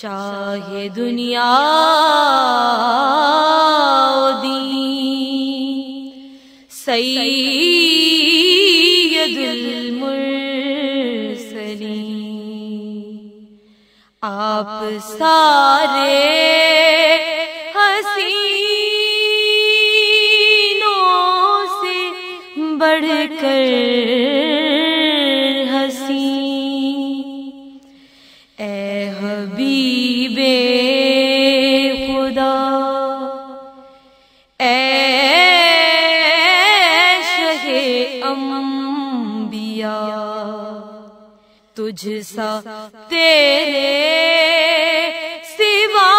شاہ دنیا دین سید المرسلین، آپ سارے حسینوں سے بڑھ کر حسین، اے حبیب خدا، اے شہ انبیاء، تجھ سا تیرے سوا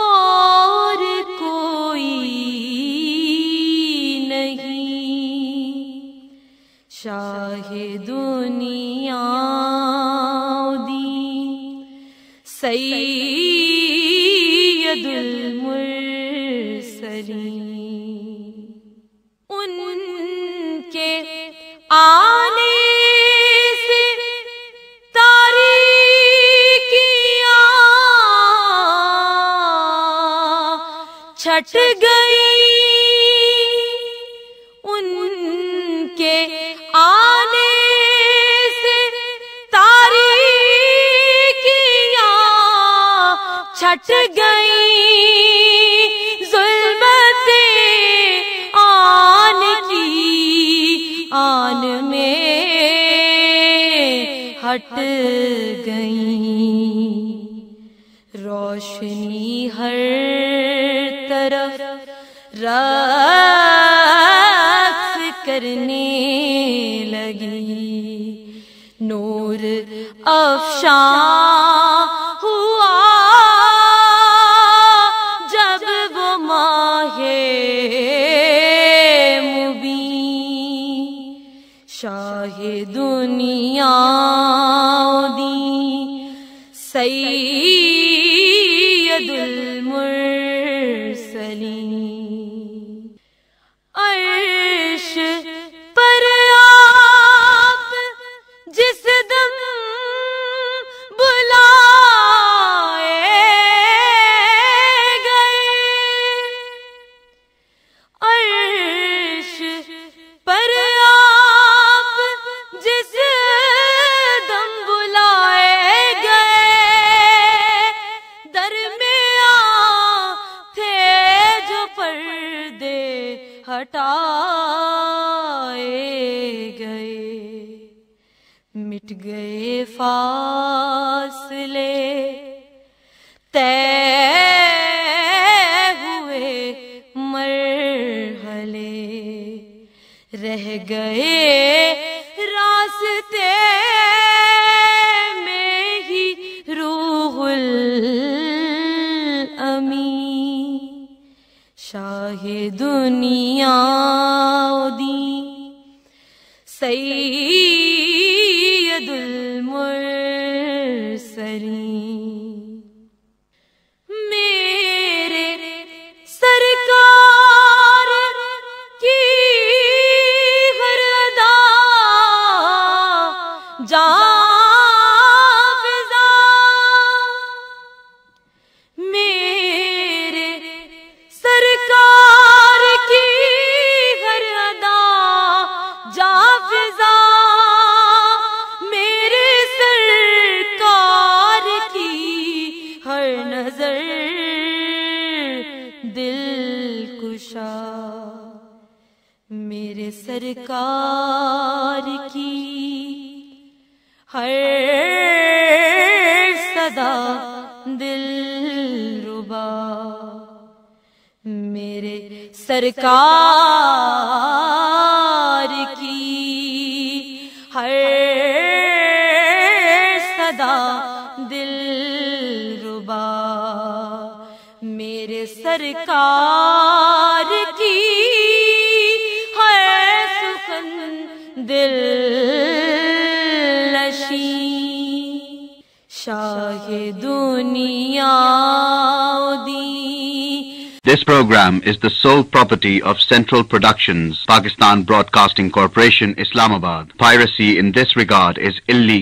اور کوئی نہیں، شاہ دنیا سید المرسلین، ان کے آنے سے تاریکیاں چھٹ گئی، ان کے آنے چھٹ گئی، ظلمتیں آن کی آن میں ہٹ گئیں، روشنی ہر طرف رقص کرنے لگی، نور افشاں شاہ دنیا دین سید المرسلین، عرش پر آپ جس دم بلائے گئے، عرش پر ہٹائے گئے، مٹ گئے فاصلے، طے ہوئے مرحلے، رہ گئے راستے میں ہی روح الامین، شاہ دنیا دین سید المرسلین، میرے سرکار کی ہر ادا جاویزا، میرے سرکار کی ہر ادا جاویزا، میرے سرکار کی ہر نظر دل کشا، میرے سرکار کی ہر صدا دل ربا، میرے سرکار کی ہر صدا دل ربا، میرے سرکار کی ہر سخن دل نشین، شاہ دنیا دین۔ This program is the sole property of Central Productions, Pakistan Broadcasting Corporation, Islamabad. Piracy in this regard is illegal.